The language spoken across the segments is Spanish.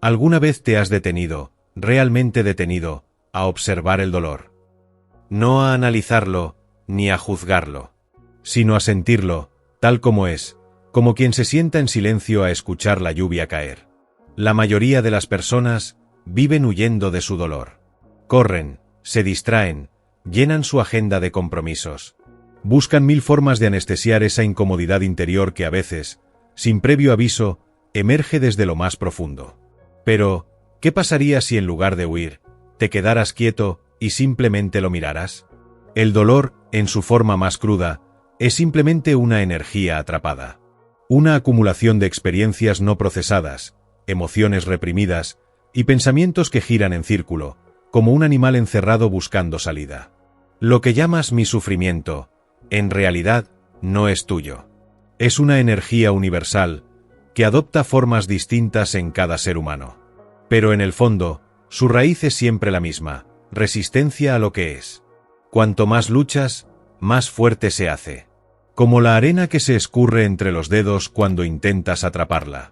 ¿Alguna vez te has detenido, realmente detenido, a observar el dolor? No a analizarlo, ni a juzgarlo, sino a sentirlo, tal como es, como quien se sienta en silencio a escuchar la lluvia caer. La mayoría de las personas viven huyendo de su dolor. Corren, se distraen, llenan su agenda de compromisos. Buscan mil formas de anestesiar esa incomodidad interior que a veces, sin previo aviso, emerge desde lo más profundo. Pero, ¿qué pasaría si en lugar de huir, te quedaras quieto y simplemente lo miraras? El dolor, en su forma más cruda, es simplemente una energía atrapada. Una acumulación de experiencias no procesadas, emociones reprimidas y pensamientos que giran en círculo, como un animal encerrado buscando salida. Lo que llamas mi sufrimiento, en realidad, no es tuyo. Es una energía universal que adopta formas distintas en cada ser humano. Pero en el fondo, su raíz es siempre la misma: resistencia a lo que es. Cuanto más luchas, más fuerte se hace. Como la arena que se escurre entre los dedos cuando intentas atraparla.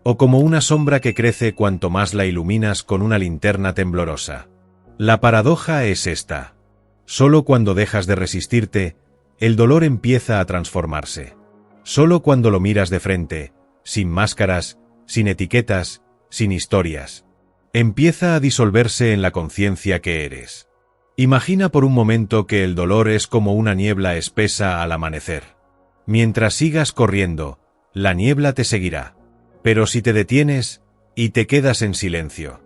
O como una sombra que crece cuanto más la iluminas con una linterna temblorosa. La paradoja es esta: solo cuando dejas de resistirte, el dolor empieza a transformarse. Solo cuando lo miras de frente, sin máscaras, sin etiquetas, sin historias, empieza a disolverse en la conciencia que eres. Imagina por un momento que el dolor es como una niebla espesa al amanecer. Mientras sigas corriendo, la niebla te seguirá. Pero si te detienes y te quedas en silencio,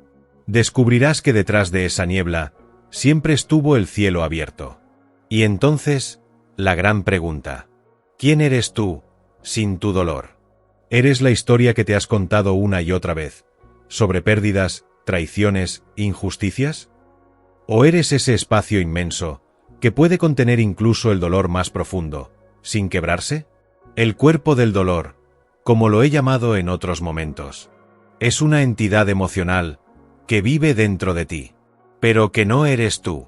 descubrirás que detrás de esa niebla siempre estuvo el cielo abierto. Y entonces, la gran pregunta: ¿quién eres tú sin tu dolor? ¿Eres la historia que te has contado una y otra vez, sobre pérdidas, traiciones, injusticias? ¿O eres ese espacio inmenso que puede contener incluso el dolor más profundo, sin quebrarse? El cuerpo del dolor, como lo he llamado en otros momentos, es una entidad emocional que vive dentro de ti, pero que no eres tú.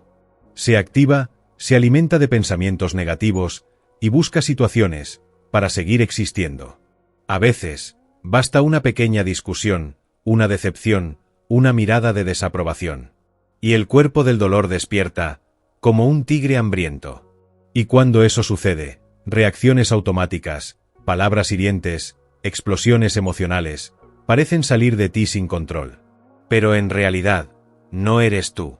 Se activa, se alimenta de pensamientos negativos y busca situaciones para seguir existiendo. A veces, basta una pequeña discusión, una decepción, una mirada de desaprobación. Y el cuerpo del dolor despierta, como un tigre hambriento. Y cuando eso sucede, reacciones automáticas, palabras hirientes, explosiones emocionales, parecen salir de ti sin control. Pero en realidad, no eres tú.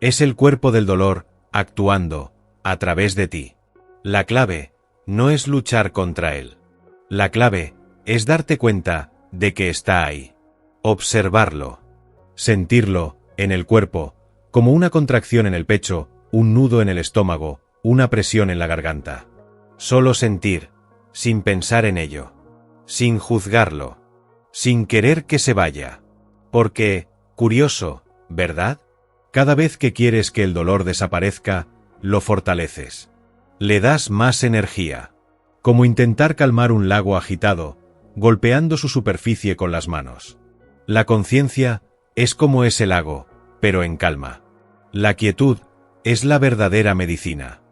Es el cuerpo del dolor, actuando, a través de ti. La clave, no es luchar contra él. La clave, es darte cuenta de que está ahí. Observarlo. Sentirlo, en el cuerpo, como una contracción en el pecho, un nudo en el estómago, una presión en la garganta. Solo sentir, sin pensar en ello. Sin juzgarlo. Sin querer que se vaya. Porque, curioso, ¿verdad? Cada vez que quieres que el dolor desaparezca, lo fortaleces. Le das más energía. Como intentar calmar un lago agitado, golpeando su superficie con las manos. La conciencia es como ese lago, pero en calma. La quietud es la verdadera medicina.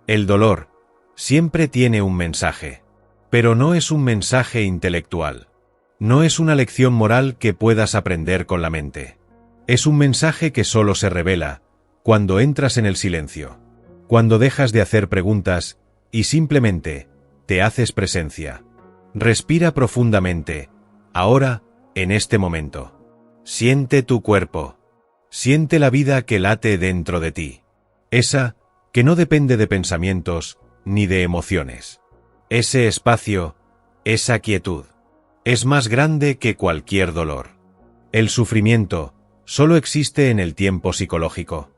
El dolor siempre tiene un mensaje, pero no es un mensaje intelectual. No es una lección moral que puedas aprender con la mente. Es un mensaje que solo se revela cuando entras en el silencio, cuando dejas de hacer preguntas y simplemente te haces presencia. Respira profundamente, ahora, en este momento. Siente tu cuerpo. Siente la vida que late dentro de ti. Esa que no depende de pensamientos ni de emociones. Ese espacio, esa quietud, es más grande que cualquier dolor. El sufrimiento solo existe en el tiempo psicológico,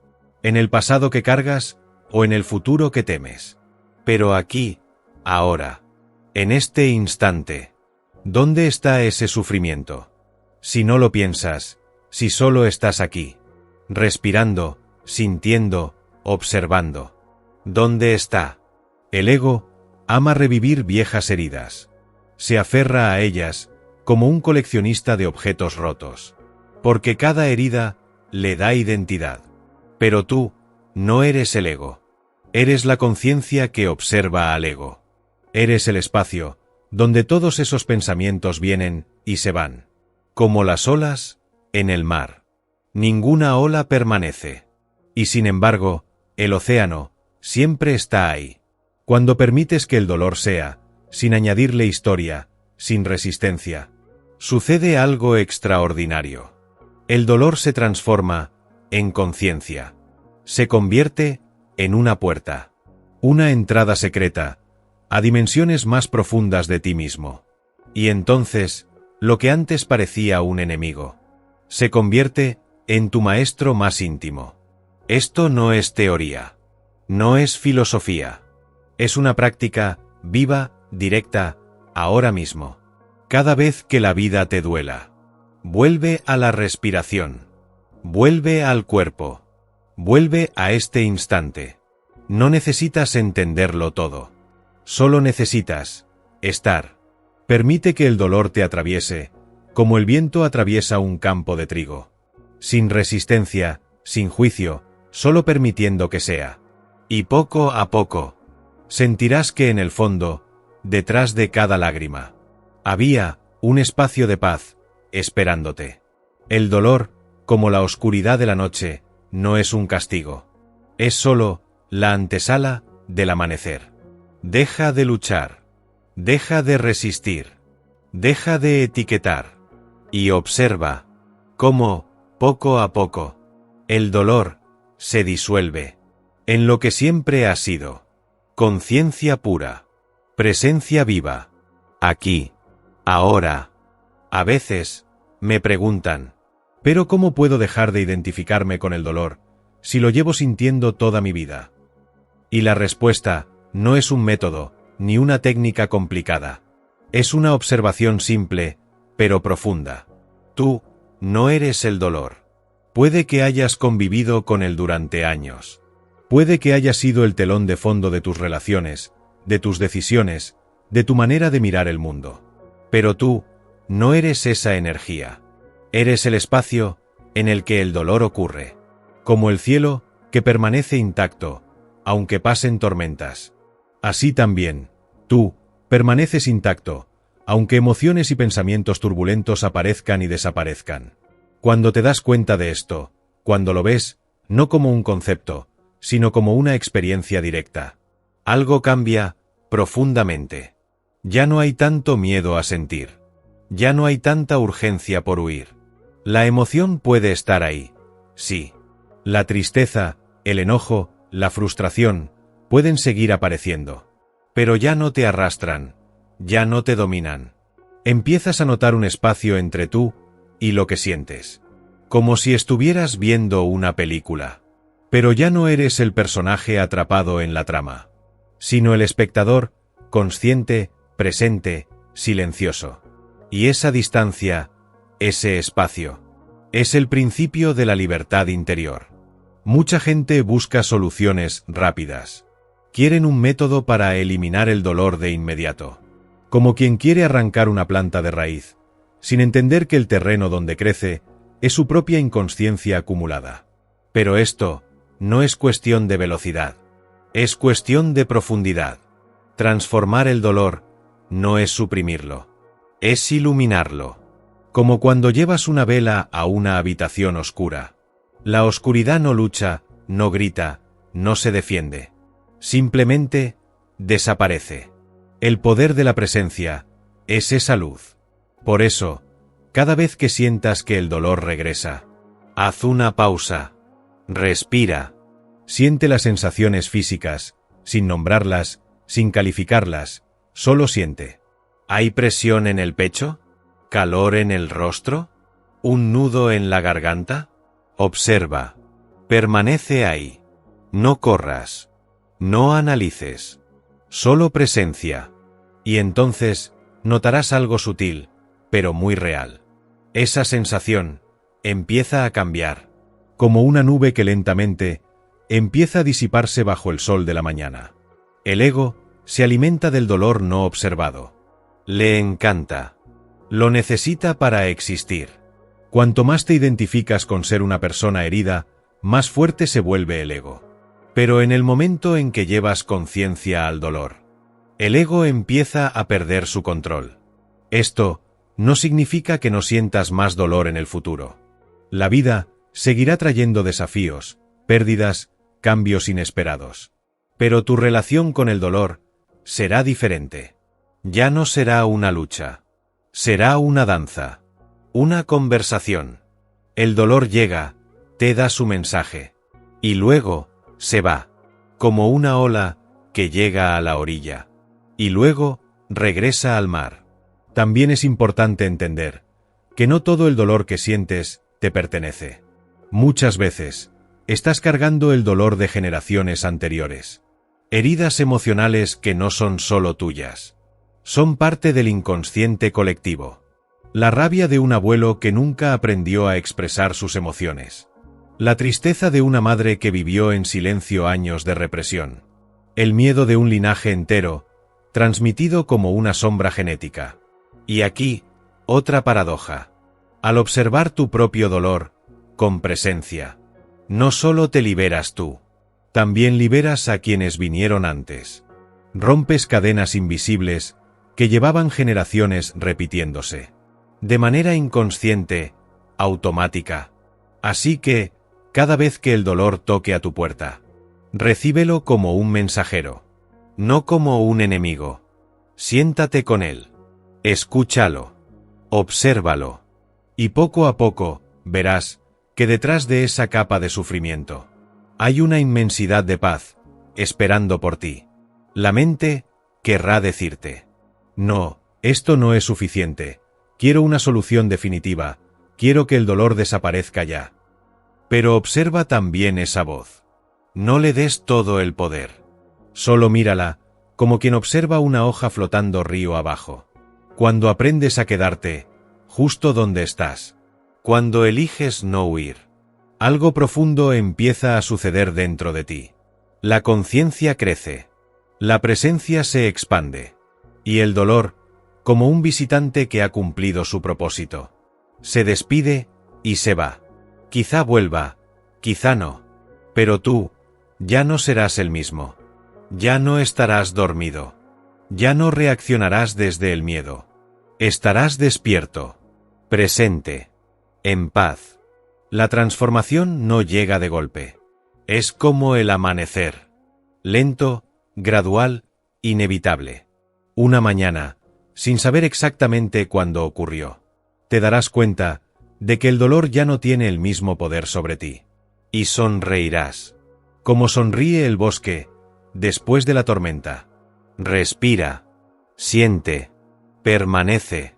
en el pasado que cargas o en el futuro que temes. Pero aquí, ahora, en este instante, ¿dónde está ese sufrimiento? Si no lo piensas, si solo estás aquí, respirando, sintiendo, observando. ¿Dónde está? El ego ama revivir viejas heridas. Se aferra a ellas como un coleccionista de objetos rotos. Porque cada herida le da identidad. Pero tú no eres el ego. Eres la conciencia que observa al ego. Eres el espacio donde todos esos pensamientos vienen y se van. Como las olas en el mar. Ninguna ola permanece. Y sin embargo, el océano siempre está ahí. Cuando permites que el dolor sea, sin añadirle historia, sin resistencia, sucede algo extraordinario. El dolor se transforma en conciencia. Se convierte en una puerta, una entrada secreta, a dimensiones más profundas de ti mismo. Y entonces, lo que antes parecía un enemigo, se convierte en tu maestro más íntimo. Esto no es teoría, no es filosofía. Es una práctica viva, directa, ahora mismo. Cada vez que la vida te duela, vuelve a la respiración, vuelve al cuerpo, vuelve a este instante. No necesitas entenderlo todo, solo necesitas estar. Permite que el dolor te atraviese, como el viento atraviesa un campo de trigo. Sin resistencia, sin juicio, solo permitiendo que sea. Y poco a poco, sentirás que en el fondo, detrás de cada lágrima, había un espacio de paz, esperándote. El dolor, como la oscuridad de la noche, no es un castigo. Es solo la antesala del amanecer. Deja de luchar. Deja de resistir. Deja de etiquetar. Y observa cómo, poco a poco, el dolor se disuelve en lo que siempre ha sido. Conciencia pura. Presencia viva. Aquí. Ahora. A veces, me preguntan, ¿pero cómo puedo dejar de identificarme con el dolor, si lo llevo sintiendo toda mi vida? Y la respuesta, no es un método, ni una técnica complicada. Es una observación simple, pero profunda. Tú, no eres el dolor. Puede que hayas convivido con él durante años. Puede que haya sido el telón de fondo de tus relaciones, de tus decisiones, de tu manera de mirar el mundo. Pero tú, no eres esa energía. Eres el espacio en el que el dolor ocurre. Como el cielo, que permanece intacto, aunque pasen tormentas. Así también, tú, permaneces intacto, aunque emociones y pensamientos turbulentos aparezcan y desaparezcan. Cuando te das cuenta de esto, cuando lo ves, no como un concepto, sino como una experiencia directa, algo cambia profundamente. Ya no hay tanto miedo a sentir. Ya no hay tanta urgencia por huir. La emoción puede estar ahí, sí. La tristeza, el enojo, la frustración, pueden seguir apareciendo. Pero ya no te arrastran, ya no te dominan. Empiezas a notar un espacio entre tú y lo que sientes. Como si estuvieras viendo una película. Pero ya no eres el personaje atrapado en la trama, sino el espectador, consciente, presente, silencioso. Y esa distancia, ese espacio, es el principio de la libertad interior. Mucha gente busca soluciones rápidas. Quieren un método para eliminar el dolor de inmediato. Como quien quiere arrancar una planta de raíz, sin entender que el terreno donde crece es su propia inconsciencia acumulada. Pero esto no es cuestión de velocidad. Es cuestión de profundidad. Transformar el dolor no es suprimirlo. Es iluminarlo. Como cuando llevas una vela a una habitación oscura. La oscuridad no lucha, no grita, no se defiende. Simplemente desaparece. El poder de la presencia es esa luz. Por eso, cada vez que sientas que el dolor regresa, haz una pausa. Respira. Siente las sensaciones físicas, sin nombrarlas, sin calificarlas, solo siente. ¿Hay presión en el pecho? ¿Calor en el rostro? ¿Un nudo en la garganta? Observa. Permanece ahí. No corras. No analices. Solo presencia. Y entonces, notarás algo sutil, pero muy real. Esa sensación empieza a cambiar, como una nube que lentamente empieza a disiparse bajo el sol de la mañana. El ego se alimenta del dolor no observado. Le encanta. Lo necesita para existir. Cuanto más te identificas con ser una persona herida, más fuerte se vuelve el ego. Pero en el momento en que llevas conciencia al dolor, el ego empieza a perder su control. Esto no significa que no sientas más dolor en el futuro. La vida seguirá trayendo desafíos, pérdidas, cambios inesperados. Pero tu relación con el dolor será diferente. Ya no será una lucha. Será una danza. Una conversación. El dolor llega, te da su mensaje. Y luego, se va. Como una ola que llega a la orilla. Y luego, regresa al mar. También es importante entender que no todo el dolor que sientes te pertenece. Muchas veces, estás cargando el dolor de generaciones anteriores. Heridas emocionales que no son solo tuyas. Son parte del inconsciente colectivo. La rabia de un abuelo que nunca aprendió a expresar sus emociones. La tristeza de una madre que vivió en silencio años de represión. El miedo de un linaje entero, transmitido como una sombra genética. Y aquí, otra paradoja. Al observar tu propio dolor, con presencia, no solo te liberas tú, también liberas a quienes vinieron antes. Rompes cadenas invisibles que llevaban generaciones repitiéndose. De manera inconsciente, automática. Así que, cada vez que el dolor toque a tu puerta, recíbelo como un mensajero, no como un enemigo. Siéntate con él, escúchalo, obsérvalo, y poco a poco, verás que detrás de esa capa de sufrimiento, hay una inmensidad de paz, esperando por ti. La mente querrá decirte, no, esto no es suficiente, quiero una solución definitiva, quiero que el dolor desaparezca ya. Pero observa también esa voz. No le des todo el poder. Solo mírala, como quien observa una hoja flotando río abajo. Cuando aprendes a quedarte, justo donde estás. Cuando eliges no huir. Algo profundo empieza a suceder dentro de ti. La conciencia crece. La presencia se expande. Y el dolor, como un visitante que ha cumplido su propósito, se despide y se va. Quizá vuelva, quizá no. Pero tú, ya no serás el mismo. Ya no estarás dormido. Ya no reaccionarás desde el miedo. Estarás despierto, presente, en paz. La transformación no llega de golpe. Es como el amanecer. Lento, gradual, inevitable. Una mañana, sin saber exactamente cuándo ocurrió, te darás cuenta de que el dolor ya no tiene el mismo poder sobre ti. Y sonreirás, como sonríe el bosque después de la tormenta. Respira, siente, permanece.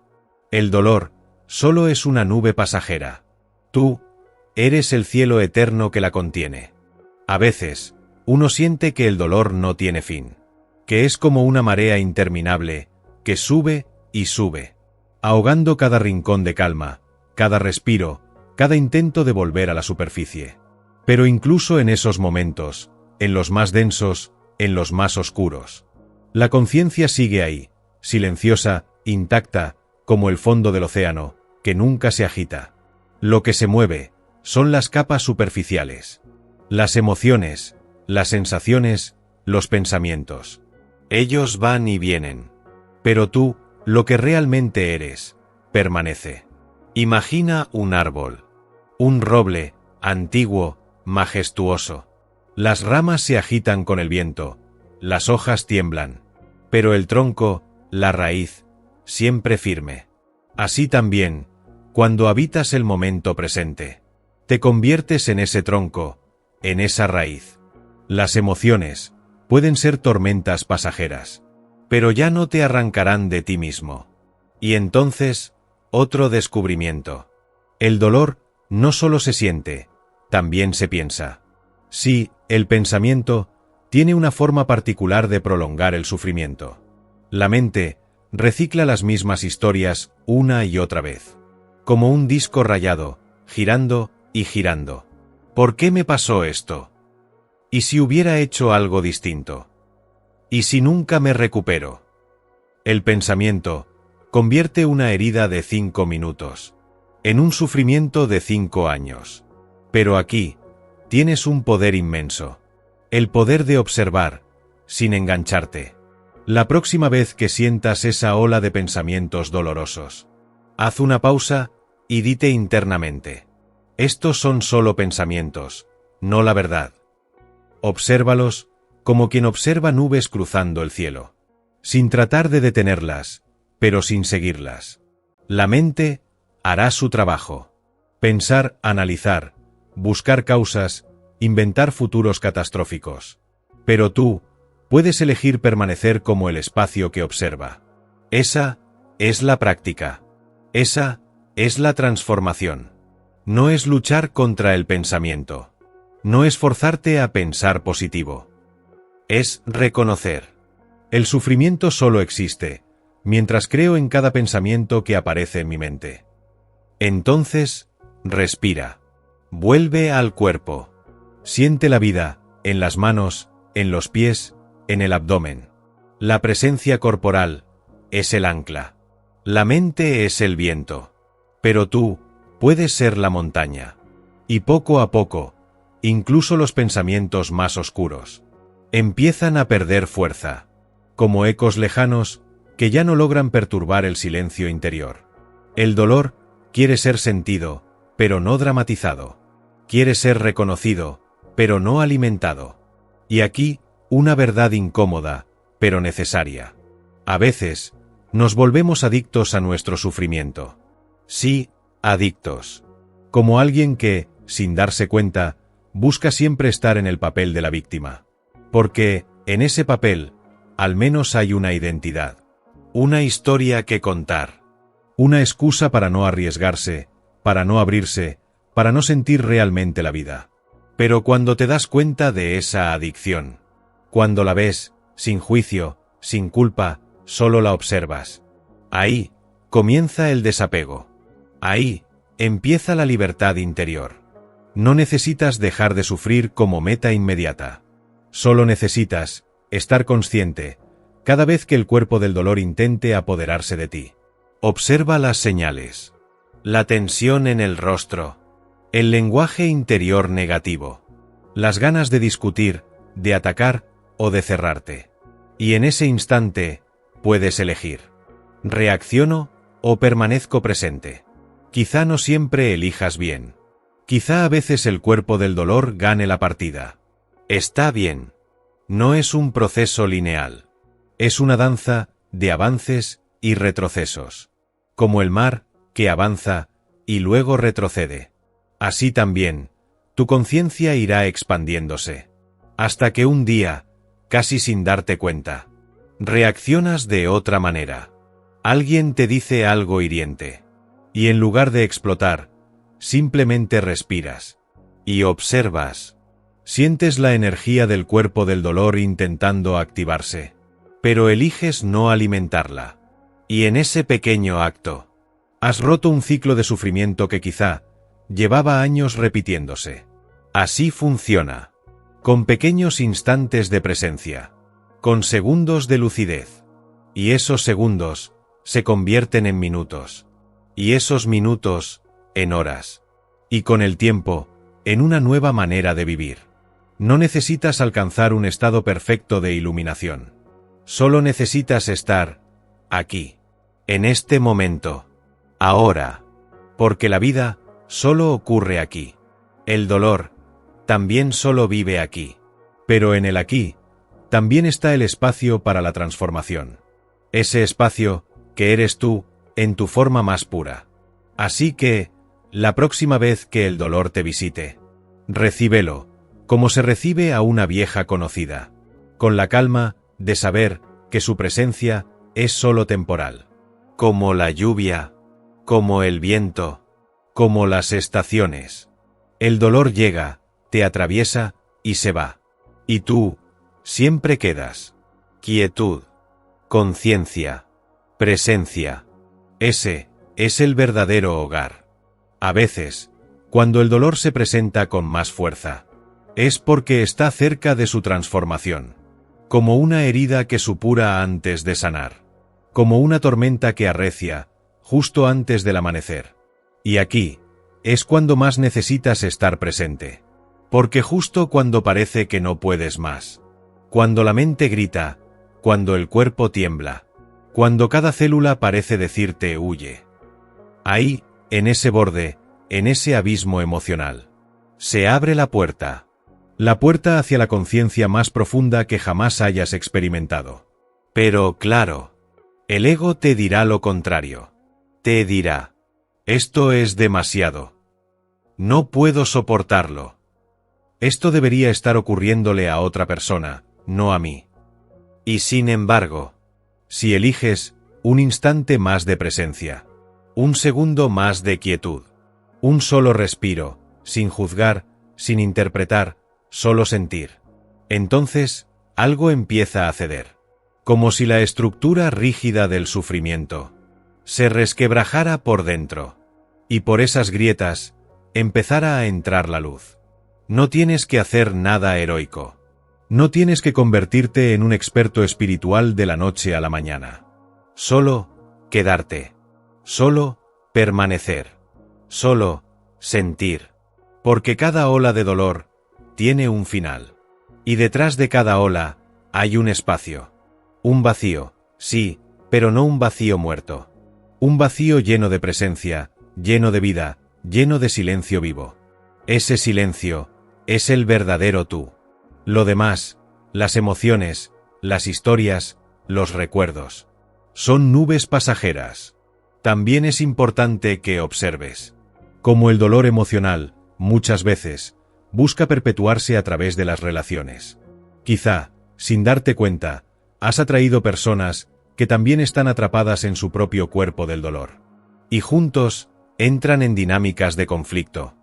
El dolor solo es una nube pasajera. Tú eres el cielo eterno que la contiene. A veces, uno siente que el dolor no tiene fin, que es como una marea interminable, que sube y sube, ahogando cada rincón de calma, cada respiro, cada intento de volver a la superficie. Pero incluso en esos momentos, en los más densos, en los más oscuros, la conciencia sigue ahí, silenciosa, intacta, como el fondo del océano, que nunca se agita. Lo que se mueve son las capas superficiales, las emociones, las sensaciones, los pensamientos. Ellos van y vienen. Pero tú, lo que realmente eres, permanece. Imagina un árbol, un roble, antiguo, majestuoso. Las ramas se agitan con el viento, las hojas tiemblan, pero el tronco, la raíz, siempre firme. Así también, cuando habitas el momento presente, te conviertes en ese tronco, en esa raíz. Las emociones pueden ser tormentas pasajeras, pero ya no te arrancarán de ti mismo. Y entonces, otro descubrimiento. El dolor no solo se siente, también se piensa. Sí, el pensamiento tiene una forma particular de prolongar el sufrimiento. La mente recicla las mismas historias una y otra vez, como un disco rayado, girando y girando. ¿Por qué me pasó esto? ¿Y si hubiera hecho algo distinto? ¿Y si nunca me recupero? El pensamiento convierte una herida de 5 minutos en un sufrimiento de 5 años. Pero aquí tienes un poder inmenso. El poder de observar, sin engancharte. La próxima vez que sientas esa ola de pensamientos dolorosos, haz una pausa y dite internamente: Estos son solo pensamientos, no la verdad. Obsérvalos, como quien observa nubes cruzando el cielo, sin tratar de detenerlas, pero sin seguirlas. La mente hará su trabajo. Pensar, analizar, buscar causas, inventar futuros catastróficos. Pero tú puedes elegir permanecer como el espacio que observa. Esa es la práctica. Esa es la transformación. No es luchar contra el pensamiento. No es forzarte a pensar positivo. Es reconocer. El sufrimiento solo existe, mientras creo en cada pensamiento que aparece en mi mente. Entonces, respira. Vuelve al cuerpo. Siente la vida, en las manos, en los pies, en el abdomen. La presencia corporal es el ancla. La mente es el viento. Pero tú puedes ser la montaña. Y poco a poco, incluso los pensamientos más oscuros empiezan a perder fuerza, como ecos lejanos que ya no logran perturbar el silencio interior. El dolor quiere ser sentido, pero no dramatizado. Quiere ser reconocido, pero no alimentado. Y aquí, una verdad incómoda, pero necesaria. A veces, nos volvemos adictos a nuestro sufrimiento. Sí, adictos. Como alguien que, sin darse cuenta, busca siempre estar en el papel de la víctima. Porque, en ese papel, al menos hay una identidad. Una historia que contar. Una excusa para no arriesgarse, para no abrirse, para no sentir realmente la vida. Pero cuando te das cuenta de esa adicción, cuando la ves, sin juicio, sin culpa, solo la observas. Ahí comienza el desapego. Ahí empieza la libertad interior. No necesitas dejar de sufrir como meta inmediata. Solo necesitas estar consciente cada vez que el cuerpo del dolor intente apoderarse de ti. Observa las señales. La tensión en el rostro. El lenguaje interior negativo. Las ganas de discutir, de atacar o de cerrarte. Y en ese instante, puedes elegir. ¿Reacciono o permanezco presente? Quizá no siempre elijas bien. Quizá a veces el cuerpo del dolor gane la partida. Está bien. No es un proceso lineal. Es una danza de avances y retrocesos. Como el mar, que avanza y luego retrocede. Así también, tu conciencia irá expandiéndose. Hasta que un día, casi sin darte cuenta, reaccionas de otra manera. Alguien te dice algo hiriente. Y en lugar de explotar, simplemente respiras. Y observas. Sientes la energía del cuerpo del dolor intentando activarse. Pero eliges no alimentarla. Y en ese pequeño acto, has roto un ciclo de sufrimiento que quizá llevaba años repitiéndose. Así funciona. Con pequeños instantes de presencia. Con segundos de lucidez. Y esos segundos se convierten en minutos. Y esos minutos, en horas. Y con el tiempo, en una nueva manera de vivir. No necesitas alcanzar un estado perfecto de iluminación. Solo necesitas estar aquí, en este momento, ahora. Porque la vida solo ocurre aquí. El dolor también solo vive aquí. Pero en el aquí, también está el espacio para la transformación. Ese espacio que eres tú, en tu forma más pura. Así que, la próxima vez que el dolor te visite, recíbelo, como se recibe a una vieja conocida, con la calma de saber que su presencia es solo temporal. Como la lluvia, como el viento, como las estaciones. El dolor llega, te atraviesa y se va. Y tú, siempre quedas. Quietud, conciencia, presencia. Ese es el verdadero hogar. A veces, cuando el dolor se presenta con más fuerza, es porque está cerca de su transformación. Como una herida que supura antes de sanar. Como una tormenta que arrecia, justo antes del amanecer. Y aquí, es cuando más necesitas estar presente. Porque justo cuando parece que no puedes más. Cuando la mente grita, cuando el cuerpo tiembla. Cuando cada célula parece decirte huye. Ahí, en ese borde, en ese abismo emocional. Se abre la puerta hacia la conciencia más profunda que jamás hayas experimentado. Pero claro, el ego te dirá lo contrario. Te dirá: esto es demasiado. No puedo soportarlo. Esto debería estar ocurriéndole a otra persona, no a mí. Y sin embargo, si eliges un instante más de presencia, un segundo más de quietud, un solo respiro, sin juzgar, sin interpretar, solo sentir, entonces algo empieza a ceder, como si la estructura rígida del sufrimiento se resquebrajara por dentro, y por esas grietas empezara a entrar la luz. No tienes que hacer nada heroico. No tienes que convertirte en un experto espiritual de la noche a la mañana. Solo quedarte. Solo permanecer. Solo sentir. Porque cada ola de dolor tiene un final. Y detrás de cada ola hay un espacio. Un vacío, sí, pero no un vacío muerto. Un vacío lleno de presencia, lleno de vida, lleno de silencio vivo. Ese silencio es el verdadero tú. Lo demás, las emociones, las historias, los recuerdos, son nubes pasajeras. También es importante que observes cómo el dolor emocional, muchas veces, busca perpetuarse a través de las relaciones. Quizá, sin darte cuenta, has atraído personas que también están atrapadas en su propio cuerpo del dolor. Y juntos, entran en dinámicas de conflicto.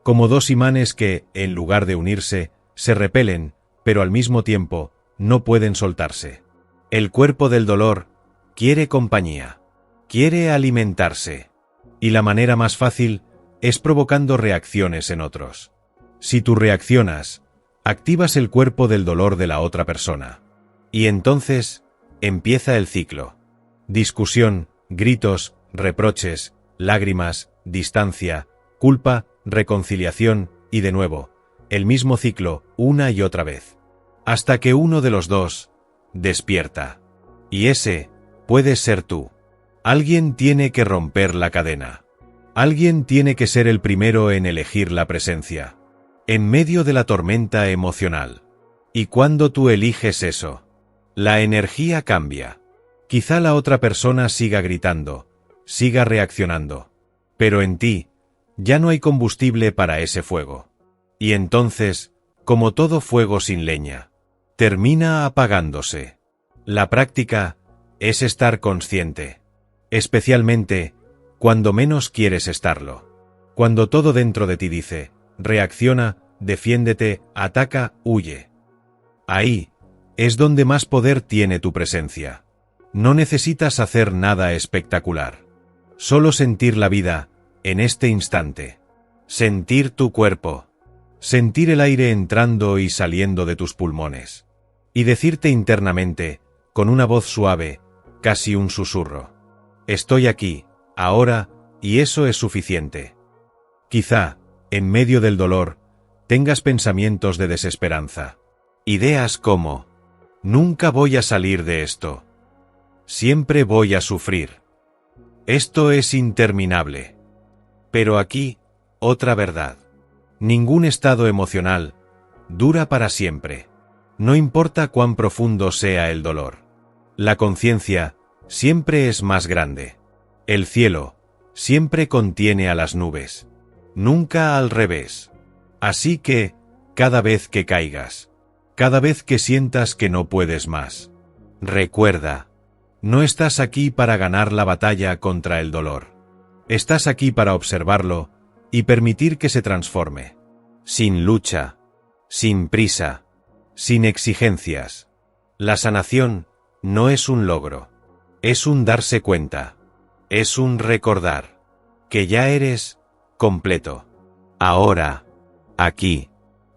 Como dos imanes que, en lugar de unirse, se repelen, pero al mismo tiempo, no pueden soltarse. El cuerpo del dolor quiere compañía, quiere alimentarse, y la manera más fácil es provocando reacciones en otros. Si tú reaccionas, activas el cuerpo del dolor de la otra persona. Y entonces, empieza el ciclo. Discusión, gritos, reproches, lágrimas, distancia, culpa, reconciliación, y de nuevo, el mismo ciclo, una y otra vez. Hasta que uno de los dos despierta. Y ese puede ser tú. Alguien tiene que romper la cadena. Alguien tiene que ser el primero en elegir la presencia. En medio de la tormenta emocional. Y cuando tú eliges eso, la energía cambia. Quizá la otra persona siga gritando, siga reaccionando. Pero en ti, ya no hay combustible para ese fuego. Y entonces, como todo fuego sin leña, termina apagándose. La práctica es estar consciente, especialmente cuando menos quieres estarlo. Cuando todo dentro de ti dice, reacciona, defiéndete, ataca, huye. Ahí es donde más poder tiene tu presencia. No necesitas hacer nada espectacular. Solo sentir la vida en este instante. Sentir tu cuerpo. Sentir el aire entrando y saliendo de tus pulmones. Y decirte internamente, con una voz suave, casi un susurro: estoy aquí, ahora, y eso es suficiente. Quizá, en medio del dolor, tengas pensamientos de desesperanza. Ideas como: nunca voy a salir de esto. Siempre voy a sufrir. Esto es interminable. Pero aquí, otra verdad. Ningún estado emocional dura para siempre. No importa cuán profundo sea el dolor. La conciencia siempre es más grande. El cielo siempre contiene a las nubes. Nunca al revés. Así que, cada vez que caigas, cada vez que sientas que no puedes más, recuerda, no estás aquí para ganar la batalla contra el dolor. Estás aquí para observarlo y permitir que se transforme. Sin lucha, sin prisa, sin exigencias. La sanación no es un logro, es un darse cuenta, es un recordar que ya eres completo. Ahora, aquí,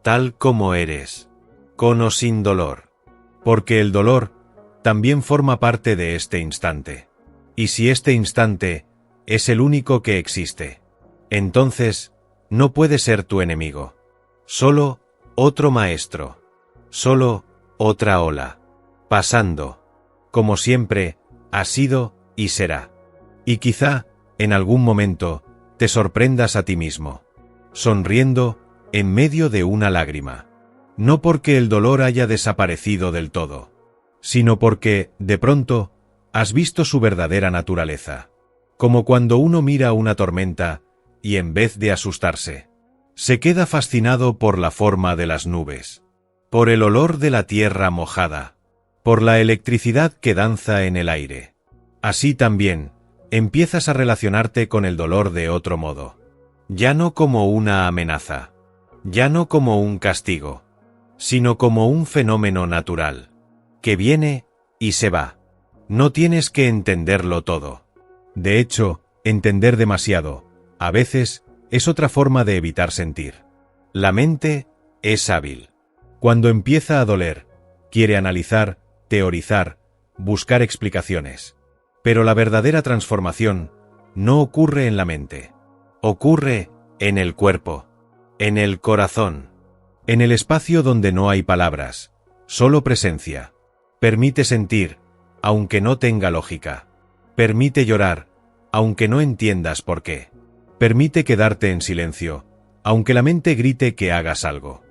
tal como eres, con o sin dolor. Porque el dolor también forma parte de este instante. Y si este instante es el único que existe, entonces no puede ser tu enemigo. Solo otro maestro. Solo otra ola. Pasando. Como siempre, ha sido y será. Y quizá, en algún momento, te sorprendas a ti mismo, sonriendo en medio de una lágrima. No porque el dolor haya desaparecido del todo, sino porque, de pronto, has visto su verdadera naturaleza. Como cuando uno mira una tormenta y en vez de asustarse, se queda fascinado por la forma de las nubes, por el olor de la tierra mojada, por la electricidad que danza en el aire. Así también, empiezas a relacionarte con el dolor de otro modo. Ya no como una amenaza, ya no como un castigo, sino como un fenómeno natural, que viene y se va. No tienes que entenderlo todo. De hecho, entender demasiado, a veces, es otra forma de evitar sentir. La mente es hábil. Cuando empieza a doler, quiere analizar, teorizar, buscar explicaciones. Pero la verdadera transformación no ocurre en la mente. Ocurre en el cuerpo, en el corazón, en el espacio donde no hay palabras, solo presencia. Permite sentir, aunque no tenga lógica. Permite llorar, aunque no entiendas por qué. Permite quedarte en silencio, aunque la mente grite que hagas algo.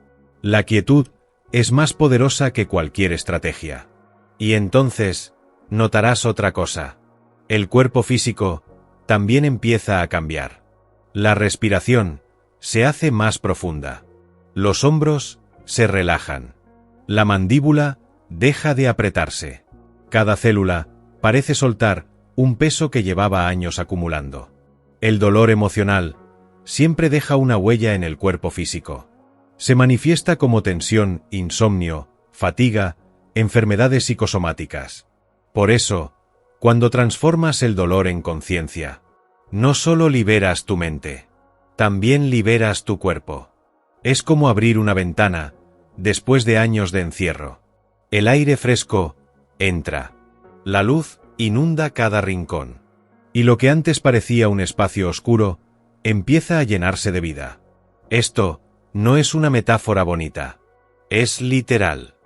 La quietud es más poderosa que cualquier estrategia. Y entonces, notarás otra cosa. El cuerpo físico también empieza a cambiar. La respiración se hace más profunda. Los hombros se relajan. La mandíbula deja de apretarse. Cada célula parece soltar un peso que llevaba años acumulando. El dolor emocional siempre deja una huella en el cuerpo físico. Se manifiesta como tensión, insomnio, fatiga, enfermedades psicosomáticas. Por eso, cuando transformas el dolor en conciencia, no solo liberas tu mente, también liberas tu cuerpo. Es como abrir una ventana después de años de encierro. El aire fresco entra. La luz inunda cada rincón. Y lo que antes parecía un espacio oscuro, empieza a llenarse de vida. Esto no es una metáfora bonita. Es literal.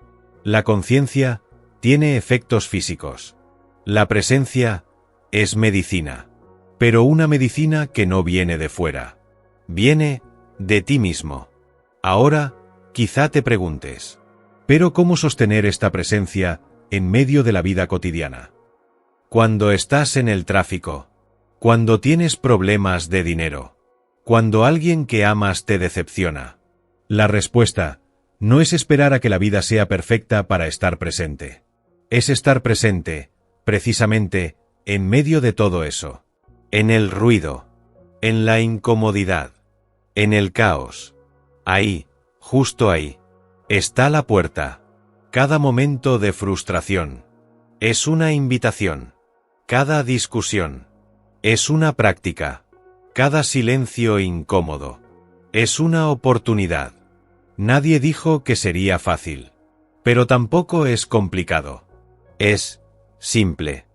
La conciencia tiene efectos físicos. La presencia es medicina. Pero una medicina que no viene de fuera. Viene de ti mismo. Ahora, quizá te preguntes, ¿pero cómo sostener esta presencia en medio de la vida cotidiana? Cuando estás en el tráfico, cuando tienes problemas de dinero, cuando alguien que amas te decepciona. La respuesta no es esperar a que la vida sea perfecta para estar presente. Es estar presente, precisamente, en medio de todo eso. En el ruido, en la incomodidad, en el caos. Ahí, justo ahí, está la puerta. Cada momento de frustración es una invitación. Cada discusión es una práctica. Cada silencio incómodo es una oportunidad. Nadie dijo que sería fácil, pero tampoco es complicado. Es simple.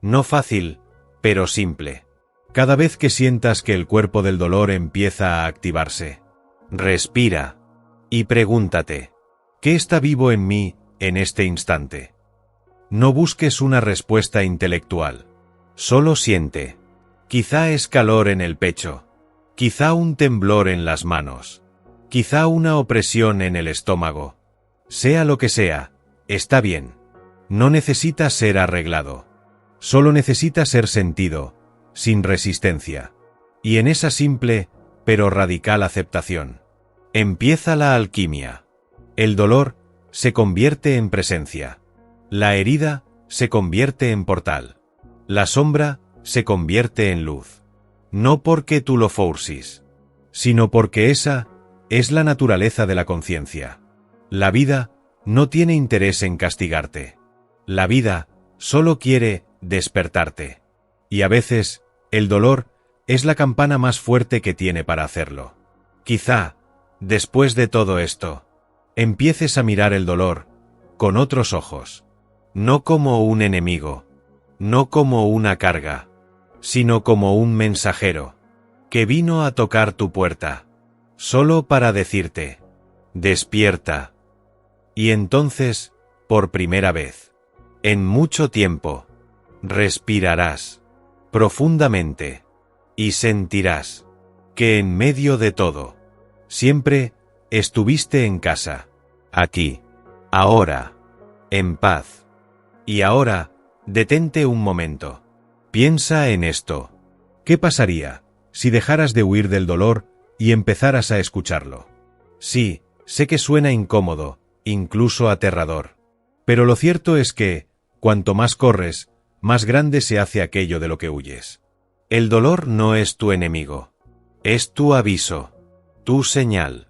No fácil, pero simple. Cada vez que sientas que el cuerpo del dolor empieza a activarse, respira y pregúntate, ¿qué está vivo en mí en este instante? No busques una respuesta intelectual. Solo siente. Quizá es calor en el pecho. Quizá un temblor en las manos. Quizá una opresión en el estómago. Sea lo que sea, está bien. No necesita ser arreglado. Solo necesita ser sentido, sin resistencia. Y en esa simple, pero radical aceptación, empieza la alquimia. El dolor se convierte en presencia. La herida se convierte en portal. La sombra se convierte en luz. No porque tú lo forces, sino porque esa es la naturaleza de la conciencia. La vida no tiene interés en castigarte. La vida solo quiere despertarte. Y a veces, el dolor es la campana más fuerte que tiene para hacerlo. Quizá, después de todo esto, empieces a mirar el dolor con otros ojos. No como un enemigo, no como una carga, sino como un mensajero, que vino a tocar tu puerta, solo para decirte, despierta. Y entonces, por primera vez, en mucho tiempo, respirarás profundamente y sentirás que en medio de todo, siempre estuviste en casa, aquí, ahora, en paz. Y ahora, detente un momento. Piensa en esto. ¿Qué pasaría si dejaras de huir del dolor y empezaras a escucharlo? Sí, sé que suena incómodo, incluso aterrador. Pero lo cierto es que, cuanto más corres, más grande se hace aquello de lo que huyes. El dolor no es tu enemigo. Es tu aviso, tu señal,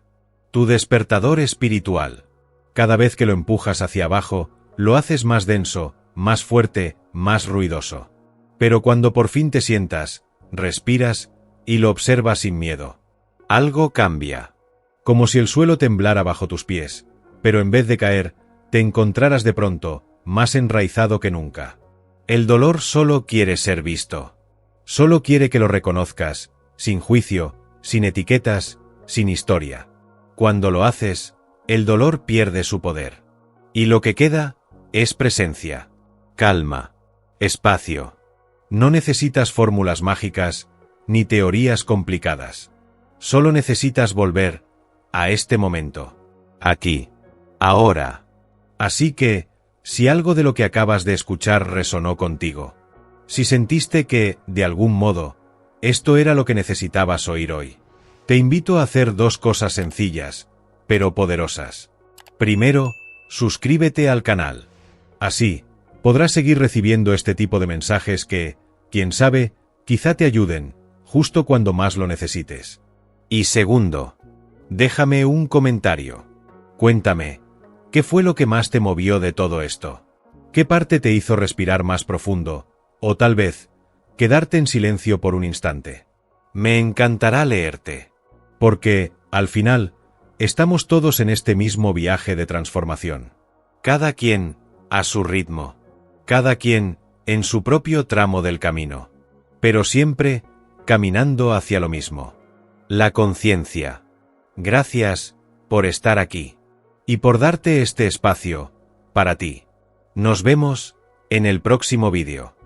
tu despertador espiritual. Cada vez que lo empujas hacia abajo, lo haces más denso, más fuerte, más ruidoso. Pero cuando por fin te sientas, respiras y lo observas sin miedo, algo cambia. Como si el suelo temblara bajo tus pies, pero en vez de caer, te encontraras de pronto, más enraizado que nunca. El dolor solo quiere ser visto. Solo quiere que lo reconozcas, sin juicio, sin etiquetas, sin historia. Cuando lo haces, el dolor pierde su poder. Y lo que queda es presencia, calma, espacio. No necesitas fórmulas mágicas, ni teorías complicadas. Solo necesitas volver a este momento, aquí, ahora. Así que, si algo de lo que acabas de escuchar resonó contigo, si sentiste que, de algún modo, esto era lo que necesitabas oír hoy, te invito a hacer dos cosas sencillas, pero poderosas. Primero, suscríbete al canal. Así, podrás seguir recibiendo este tipo de mensajes que, quién sabe, quizá te ayuden, justo cuando más lo necesites. Y segundo, déjame un comentario. Cuéntame, ¿qué fue lo que más te movió de todo esto? ¿Qué parte te hizo respirar más profundo? O tal vez, quedarte en silencio por un instante. Me encantará leerte. Porque, al final, estamos todos en este mismo viaje de transformación. Cada quien, a su ritmo. Cada quien, en su propio tramo del camino. Pero siempre, caminando hacia lo mismo. La conciencia. Gracias por estar aquí. Y por darte este espacio, para ti. Nos vemos en el próximo vídeo.